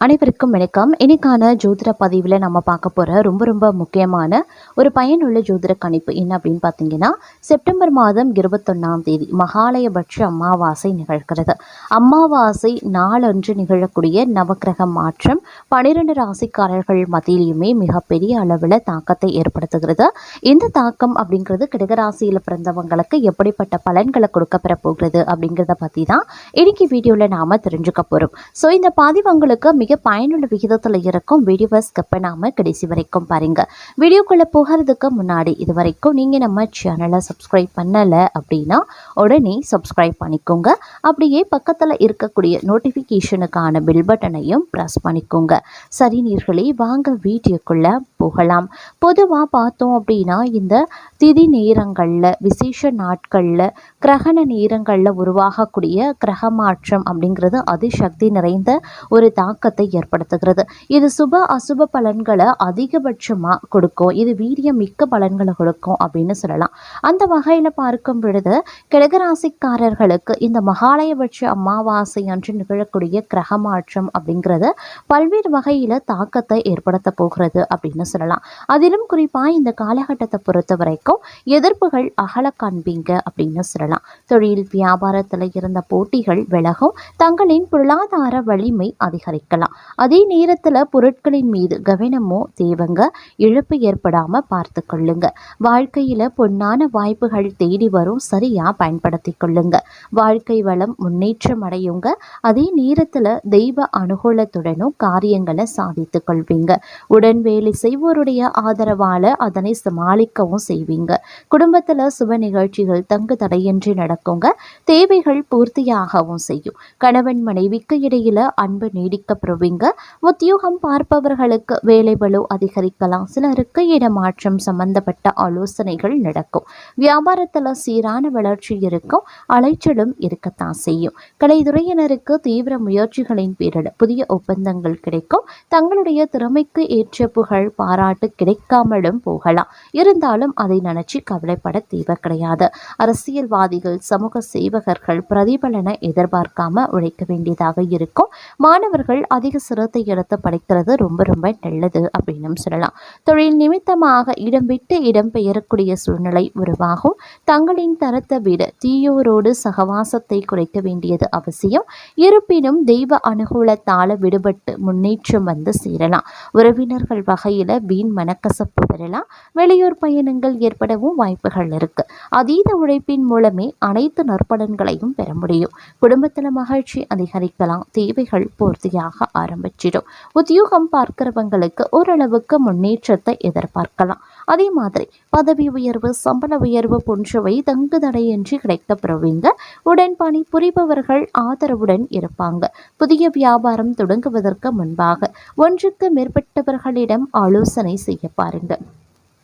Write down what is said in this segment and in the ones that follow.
அனைவருக்கும் வணக்கம். இன்னைக்கான ஜோதிட பதிவில் நம்ம பார்க்க போகிற ரொம்ப முக்கியமான ஒரு பயனுள்ள ஜோதிட கணிப்பு என்ன அப்படின்னு பார்த்தீங்கன்னா, செப்டம்பர் மாதம் 21ஆம் தேதி மகாலயபட்ச அமாவாசை நிகழ்கிறது. அமாவாசை நாளன்று நிகழக்கூடிய நவக்கிரக மாற்றம் 12 ராசிக்காரர்கள் மத்தியிலுமே மிகப்பெரிய அளவில் தாக்கத்தை ஏற்படுத்துகிறது. இந்த தாக்கம் அப்படிங்கிறது கடகராசியில் பிறந்தவங்களுக்கு எப்படிப்பட்ட பலன்களை கொடுக்கப்பெற போகிறது அப்படிங்கிறத பற்றி தான் இன்னைக்கு வீடியோவில் நாம் தெரிஞ்சுக்க போகிறோம். ஸோ இந்த பதிவங்களுக்கு மிக பயனுள்ள விகிதத்தில் இருக்கும். வீடியோவை ஸ்கிப் பண்ணாமல் கடைசி வரைக்கும் பாருங்க. வீடியோக்குள்ளே போகிறதுக்கு முன்னாடி இது வரைக்கும் நீங்கள் நம்ம சேனலை சப்ஸ்கிரைப் பண்ணலை அப்படின்னா உடனே சப்ஸ்கிரைப் பண்ணிக்கோங்க. அப்படியே பக்கத்தில் இருக்கக்கூடிய நோட்டிஃபிகேஷனுக்கான பெல் பட்டனையும் ப்ரெஸ் பண்ணிக்கோங்க. சரி நேயர்களே, வாங்க வீடியோக்குள்ளே போகலாம். பொதுவாக பார்த்தோம் அப்படின்னா இந்த திதி நேரங்களில், விசேஷ நாட்களில், கிரகண நேரங்களில் உருவாகக்கூடிய கிரக மாற்றம் அப்படிங்கிறது அதிசக்தி நிறைந்த ஒரு தாக்கத்தை ஏற்படுத்துகிறது. இது சுப அசுப பலன்களை அதிகபட்சமாக கொடுக்கும். இது வீரியம் மிக்க பலன்களை கொடுக்கும் அப்படின்னு சொல்லலாம். அந்த வகையில் பார்க்கும் பொழுது கடகராசிக்காரர்களுக்கு இந்த மகாலயபட்ச அமாவாசை அன்று நிகழக்கூடிய கிரக மாற்றம் அப்படிங்கிறது பல்வேறு வகையில் தாக்கத்தை ஏற்படுத்த போகிறது அப்படின்னு சொல்லலாம். அதிலும் குறிப்பாக இந்த காலகட்டத்தை பொறுத்த வரைக்கும் எதிர்ப்புகள் அகல காண்பீங்க அப்படின்னு சொல்லலாம். தொழில் வியாபாரத்தில் இருந்த போட்டிகள் விலகும். தங்களின் பொருளாதார வலிமை அதிகரிக்கலாம். அதே நேரத்தில் பொருட்களின் மீது கவனமோ தேவைங்க. இழப்பு ஏற்படாமல் பார்த்து கொள்ளுங்க. வாழ்க்கையில் பொன்னான வாய்ப்புகள் தேடி வரும். சரியாக பயன்படுத்தி கொள்ளுங்க. வாழ்க்கை வளம் முன்னேற்றம் அடையுங்க. அதே நேரத்தில் தெய்வ அனுகூலத்துடனும் காரியங்களை சாதித்து கொள்வீங்க. உடன் வேலை செய்வோருடைய ஆதரவால் அதனை சமாளிக்கவும் செய்வீங்க. குடும்பத்தில் சுப நிகழ்ச்சிகள் தங்கு தடையின்றி நடக்குங்க. தேவைகள் பூர்த்தியாகவும் செய்யும். கணவன் மனைவிக்கு இடையில அன்பு நீடிக்கப்படுவீங்க. உத்தியோகம் பார்ப்பவர்களுக்கு வேலை பளு அதிகரிக்கலாம். சிலருக்கு இடமாற்றம் சம்பந்தப்பட்ட ஆலோசனைகள் நடக்கும். வியாபாரத்தில் சீரான வளர்ச்சி இருக்கும். அலைச்சலும் இருக்கத்தான் செய்யும். கலைத்துறையினருக்கு தீவிர முயற்சிகளின் பேரில் புதிய ஒப்பந்தங்கள் கிடைக்கும். தங்களுடைய திறமைக்கு ஏற்ற புகழ் பாராட்டு கிடைக்காமலும் போகலாம். இருந்தாலும் அதை நினைச்சு கவலைப்பட தேவை கிடையாது. அரசியல்வாதிகள், சமூக சேவகர்கள் பிரதிபலனை எதிர்பார்க்காம உழைக்க வேண்டியதாக இருக்கும். மாணவர்கள் அதிக சிரத்தை எடுத்து படிக்கிறது ரொம்ப நல்லது அப்படின்னு சொல்லலாம். தொழில் நிமித்தமாக இடம் விட்டு இடம் பெயரக்கூடிய சூழ்நிலை உருவாகும். தங்களின் தரத்தை விட தீயோரோடு சகவாசத்தை குறைக்க வேண்டியது அவசியம். இருப்பினும் தெய்வ அனுகூலத்தால விடுபட்டு முன்னேற்றம் வந்து சேரலாம். உறவினர்கள் வகையில் வீண் மனக்கசப்பு பெறலாம். வெளியூர் பயணங்கள் ஏற்படவும் வாய்ப்புகள் இருக்கு. அதீத உழைப்பின் மூலமே அனைத்து நற்பலன்களையும் பெற முடியும். குடும்பத்தில் மகிழ்ச்சி அதிகரிக்கலாம். தேவைகள் பூர்த்தியாக ஆரம்பிச்சிடும். உத்தியோகம் பார்க்கிறவங்களுக்கு ஓரளவுக்கு முன்னேற்றத்தை எதிர்பார்க்கலாம். அதே மாதிரி பதவி உயர்வு, சம்பள உயர்வு போன்றவை தங்கு தடையின்றி கிடைக்கப்பெறுவீங்க. உடன் பணி புரிபவர்கள் ஆதரவுடன் இருப்பாங்க. புதிய வியாபாரம் தொடங்குவதற்கு முன்பாக ஒன்றுக்கு மேற்பட்டவர்களிடம் ஆலோசனை செய்ய பாருங்க.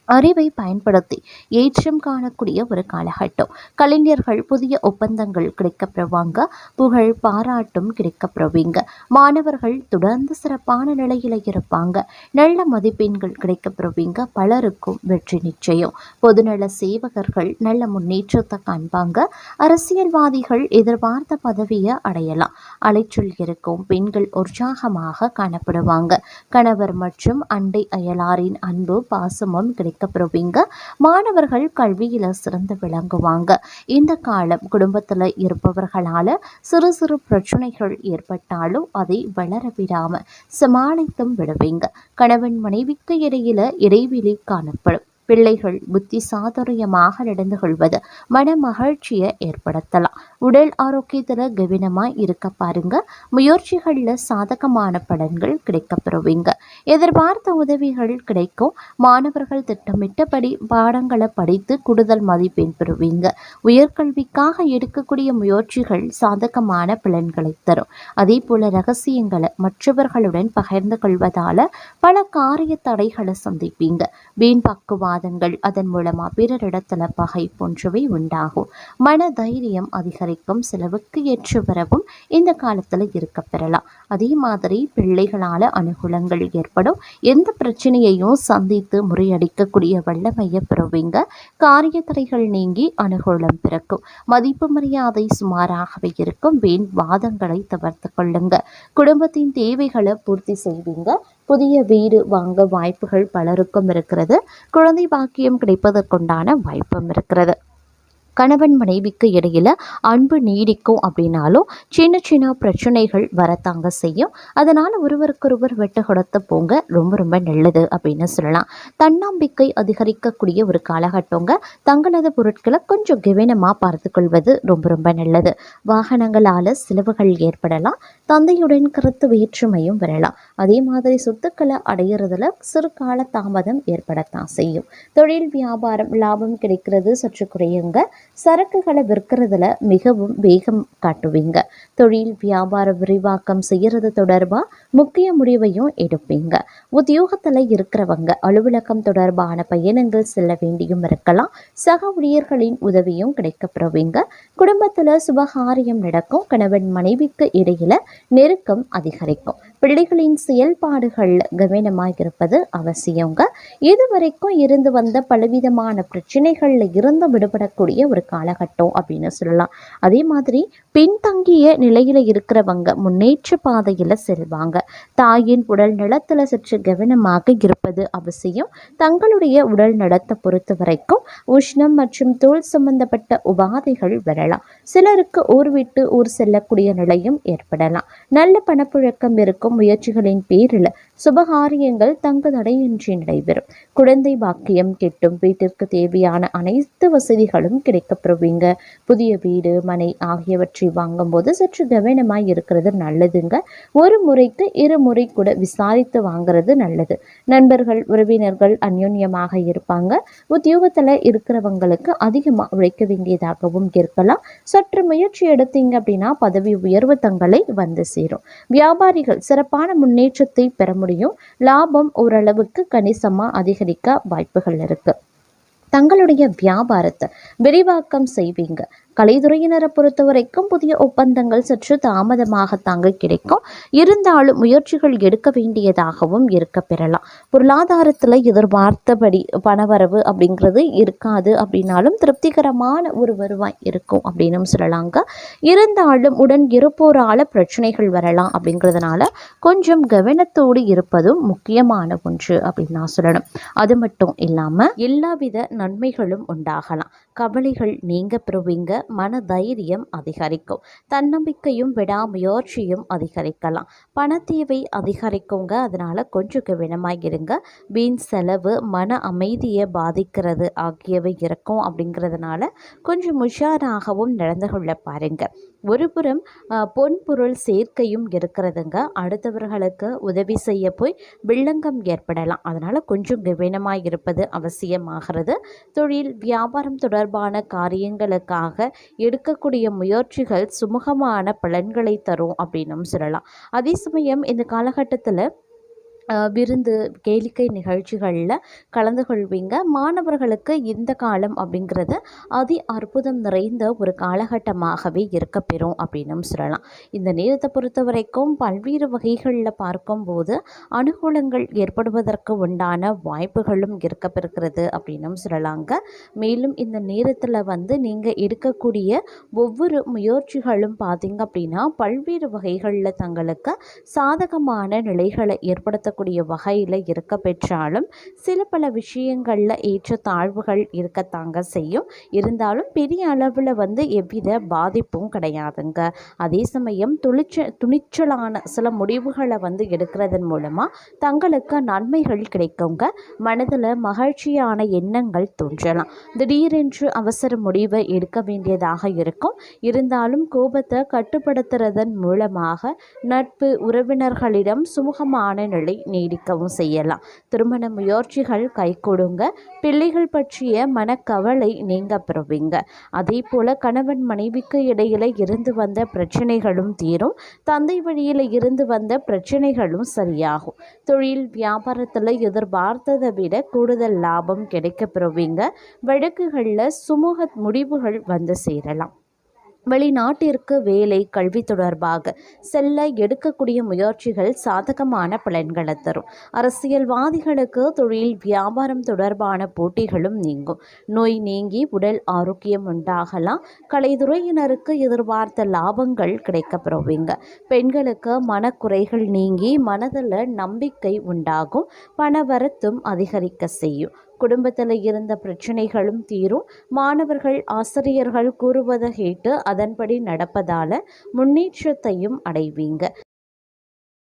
அறிவை பயன்படுத்தி ஏற்றம் காணக்கூடிய ஒரு காலகட்டம். கலைஞர்கள் புதிய ஒப்பந்தங்கள் கிடைக்கப்பெறுவாங்க. புகழ் பாராட்டும் கிடைக்கப்பெறுவீங்க. மாணவர்கள் தொடர்ந்து சிறப்பான நிலையில் இருப்பாங்க. நல்ல மதிப்பெண்கள் கிடைக்கப்பெறுவீங்க. பலருக்கும் வெற்றி நிச்சயம். பொதுநல சேவகர்கள் நல்ல முன்னேற்றத்தை காண்பாங்க. அரசியல்வாதிகள் எதிர்பார்த்த பதவியை அடையலாம். அலைச்சல் இருக்கும். பெண்கள் உற்சாகமாக காணப்படுவாங்க. கணவர் மற்றும் அண்டை அயலாரின் அன்பு பாசமும் கிடைக்கப்பெறுவீங்க. மாணவர்கள் கல்வியில சிறந்து விளங்குவாங்க. இந்த காலம் குடும்பத்தில் இருப்பவர்களால சிறு சிறு பிரச்சனைகள் ஏற்பட்டாலும் அதை வளர விடாம சமாளித்தும் விடுவீங்க. கணவன் மனைவிக்கு இடையில இடைவெளி காணப்படும். பிள்ளைகள் புத்தி சாதுரியமாக நடந்து கொள்வது மன மகிழ்ச்சியை ஏற்படுத்தலாம். உடல் ஆரோக்கியத்தில் கவனமாக இருக்க பாருங்க. முயற்சிகளில் சாதகமான பலன்கள் கிடைக்கப்பெறுவீங்க. எதிர்பார்த்த உதவிகள் கிடைக்கும். மாணவர்கள் திட்டமிட்டபடி பாடங்களை படித்து கூடுதல் மதிப்பெண் பெறுவீங்க. உயர்கல்விக்காக எடுக்கக்கூடிய முயற்சிகள் சாதகமான பலன்களை தரும். அதே போல ரகசியங்களை மற்றவர்களுடன் பகிர்ந்து கொள்வதால பல காரிய தடைகளை சந்திப்பீங்க. வீண் பக்குவாத விவாதங்கள், அதன் மூலமா பிறரிடத்துல பகை போன்றவை உண்டாகும். மன தைரியம் அதிகரிக்கும், செலவுக்கு ஏற்ற வரவும் இந்த காலத்துல இருக்க பெறலாம். அதே மாதிரி பிள்ளைகளால அனுகூலங்கள் ஏற்படும். எந்த பிரச்சனையையும் சந்தித்து முறியடிக்கக்கூடிய வல்லமையை பெறுவீங்க. காரிய தடைகள் நீங்கி அனுகூலம் பிறக்கும். மதிப்பு மரியாதை சுமாராகவே இருக்கும். வீண் வாதங்களை தவிர்த்து கொள்ளுங்க. குடும்பத்தின் தேவைகளை பூர்த்தி செய்வீங்க. புதிய வீடு வாங்க வாய்ப்புகள் பலருக்கும் இருக்கிறது. குழந்தை பாக்கியம் கிடைப்பதற்குண்டான வாய்ப்பும் இருக்கிறது. கணவன் மனைவிக்கு இடையில அன்பு நீடிக்கும் அப்படின்னாலும் சின்ன சின்ன பிரச்சனைகள் வரத்தாங்க செய்யும். அதனால் ஒருவருக்கொருவர் விட்டு கொடுத்து போங்க, ரொம்ப ரொம்ப நல்லது அப்படின்னு சொல்லலாம். தன்னம்பிக்கை அதிகரிக்கக்கூடிய ஒரு காலகட்டங்க. தங்களது பொருட்களை கொஞ்சம் கவனமாக பார்த்து கொள்வது ரொம்ப ரொம்ப நல்லது. வாகனங்களால் செலவுகள் ஏற்படலாம். தந்தையுடன் கருத்து வேற்றுமையும் வரலாம். அதே மாதிரி சொத்துக்களை அடையிறதுல சிறு கால தாமதம் ஏற்படத்தான் செய்யும். தொழில் வியாபாரம் லாபம் கிடைக்கிறது சற்று குறையுங்க. சரக்குகளை விற்கிறதுல மிகவும் வேகம் காட்டுவீங்க. தொழில் வியாபார விரிவாக்கம் செய்யறது தொடர்பா முக்கிய முடிவையும் எடுப்பீங்க. உத்தியோகத்துல இருக்கிறவங்க அலுவலகம் தொடர்பான பயணங்கள் செல்ல வேண்டியும் இருக்கலாம். சக ஊழியர்களின் உதவியும் கிடைக்கப்பெறுவீங்க. குடும்பத்துல சுபகாரியம் நடக்கும். கணவன் மனைவிக்கு இடையில நெருக்கம் அதிகரிக்கும். பிள்ளைகளின் செயல்பாடுகள் கவனமாக இருப்பது அவசியங்க. இதுவரைக்கும் இருந்து வந்த பலவிதமான பிரச்சனைகள்ல இருந்து விடுபடக்கூடிய ஒரு காலகட்டம் அப்படின்னு சொல்லலாம். அதே மாதிரி பின்தங்கிய நிலையில இருக்கிறவங்க முன்னேற்ற பாதையில செல்வாங்க. தாயின் உடல் நலத்துல சற்று கவனமாக இருப்பது அவசியம். தங்களுடைய உடல் நலத்தை பொறுத்த வரைக்கும் உஷ்ணம் மற்றும் தோல் சம்பந்தப்பட்ட உபாதைகள் வரலாம். சிலருக்கு ஊர் விட்டு ஊர் செல்லக்கூடிய நிலையும் ஏற்படலாம். நல்ல பணப்புழக்கம் இருக்கும். முயற்சிகளின் பேரில் சுபகாரியங்கள் தங்கு தடையின்றி நடைபெறும். குழந்தை பாக்கியம் கிட்டும். வீட்டிற்கு தேவையான அனைத்து வசதிகளும் கிடைக்கப்பெறுவீங்க. புதிய வீடு மனை ஆகியவற்றை வாங்கும் போது சற்று கவனமாய் இருக்கிறது நல்லதுங்க. ஒரு முறைக்கு இருமுறை கூட விசாரித்து வாங்குறது நல்லது. நண்பர்கள் உறவினர்கள் அந்யோன்யமாக இருப்பாங்க. உத்தியோகத்துல இருக்கிறவங்களுக்கு அதிகமாக உழைக்க வேண்டியதாகவும் இருக்கலாம். சற்று முயற்சி எடுத்தீங்க அப்படின்னா பதவி உயர்வு தங்களை வந்து சேரும். வியாபாரிகள் சிறப்பான முன்னேற்றத்தை பெற முடியும். லாபம் ஓரளவுக்கு கணிசமா அதிகரிக்க வாய்ப்புகள் இருக்கு. தங்களுடைய வியாபாரத்தை விரிவாக்கம் செய்வீங்க. கலைத்துறையினரை பொறுத்த வரைக்கும் புதிய ஒப்பந்தங்கள் சற்று தாமதமாகத்தாங்க கிடைக்கும். இருந்தாலும் முயற்சிகள் எடுக்க வேண்டியதாகவும் இருக்க பெறலாம். பொருளாதாரத்தில் எதிர்பார்த்தபடி பணவரவு அப்படிங்கிறது இருக்காது அப்படின்னாலும் திருப்திகரமான ஒரு வருவாய் இருக்கும் அப்படின்னு சொல்லலாங்க. இருந்தாலும் உடன் இருப்போரால பிரச்சனைகள் வரலாம். அப்படிங்கிறதுனால கொஞ்சம் கவனத்தோடு இருப்பதும் முக்கியமான ஒன்று அப்படின்னு நான் சொல்லணும். அது மட்டும் இல்லாமல் எல்லாவித நன்மைகளும் உண்டாகலாம். கவலைகள் நீங்க பெறுவீங்க. மன தைரியம் அதிகரிக்கும். தன்னம்பிக்கையும் விடாமுயற்சியும் அதிகரிக்கலாம். பண தேவை அதிகரிக்குங்க. அதனால கொஞ்சம் கவனமாக இருங்க. வீண் செலவு மன அமைதியை பாதிக்கிறது ஆகியவை இருக்கும். அப்படிங்கிறதுனால கொஞ்சம் உஷாராகவும் நடந்து கொள்ள பாருங்க. ஒருபுறம் பொன்பொருள் சேர்க்கையும் இருக்கிறதுங்க. அடுத்தவர்களுக்கு உதவி செய்ய போய் வில்லங்கம் ஏற்படலாம். அதனால் கொஞ்சம் கவனமாக இருப்பது அவசியமாகிறது. தொழில் வியாபாரம் தொடர்பான காரியங்களுக்காக எடுக்கக்கூடிய முயற்சிகள் சுமூகமான பலன்களை தரும் அப்படின்னும் சொல்லலாம். அதே சமயம் இந்த காலகட்டத்தில் விருந்து கேளிக்கை நிகழ்ச்சிகளில் கலந்து கொள்வீங்க. மாணவர்களுக்கு இந்த காலம் அப்படிங்கிறது அதி அற்புதம் நிறைந்த ஒரு காலகட்டமாகவே இருக்க பெறும் அப்படின்னும் சொல்லலாம். இந்த நேரத்தை பொறுத்த வரைக்கும் பல்வேறு வகைகளில் பார்க்கும்போது அனுகூலங்கள் ஏற்படுவதற்கு உண்டான வாய்ப்புகளும் இருக்க பெறுகிறது அப்படின்னும் சொல்லலாங்க. மேலும் இந்த நேரத்தில் நீங்கள் எடுக்கக்கூடிய ஒவ்வொரு முயற்சிகளும் பார்த்தீங்க அப்படின்னா பல்வேறு வகைகளில் தங்களுக்கு சாதகமான நிலைகளை ஏற்படுத்த வகையில் இருக்க பெற்றாலும் சில பல விஷயங்கள்ல ஏற்ற தாழ்வுகள் இருக்கத்தாங்க செய்யும். இருந்தாலும் பெரிய அளவில் எவ்வித பாதிப்பும் கிடையாதுங்க. அதே சமயம் துணிச்சலான சில முடிவுகளை எடுக்கிறதன் மூலமா தங்களுக்கு நன்மைகள் கிடைக்குங்க. மனதில் மகிழ்ச்சியான எண்ணங்கள் தோன்றலாம். திடீரென்று அவசர முடிவை எடுக்க வேண்டியதாக இருக்கும். இருந்தாலும் கோபத்தை கட்டுப்படுத்துறதன் மூலமாக நட்பு உறவினர்களிடம் சுமூகமான நிலை நீடிக்கவும் செய்யலாம். திருமண முயற்சிகள் கைகூடுங்க. பிள்ளைகள் பற்றிய மனக்கவலை நீங்க பெறுவீங்க. அதே போல கணவன் மனைவிக்கு இடையில இருந்து வந்த பிரச்சனைகளும் தீரும். தந்தை வழியில் இருந்து வந்த பிரச்சனைகளும் சரியாகும். தொழில் வியாபாரத்தில் எதிர்பார்த்ததை விட கூடுதல் லாபம் கிடைக்க பெறுவீங்க. வழக்குகளில் சுமூக முடிவுகள் வந்து சேரலாம். வெளிநாட்டிற்கு வேலை கல்வி தொடர்பாக செல்ல எடுக்கக்கூடிய முயற்சிகள் சாதகமான பலன்களை தரும். அரசியல்வாதிகளுக்கு தொழில் வியாபாரம் தொடர்பான போட்டிகளும் நீங்கும். நோய் நீங்கி உடல் ஆரோக்கியம் உண்டாகலாம். கலைத்துறையினருக்கு எதிர்பார்த்த லாபங்கள் கிடைக்கப்பெறுவீங்க. பெண்களுக்கு மனக்குறைகள் நீங்கி மனதில் நம்பிக்கை உண்டாகும். பணவரத்தும் அதிகரிக்க செய்யும். குடும்பத்தில் இருந்த பிரச்சனைகளும் தீரும். மாணவர்கள் ஆசிரியர்கள் கூறுவதை கேட்டு அதன்படி நடப்பதால முன்னேற்றத்தையும் அடைவீங்க.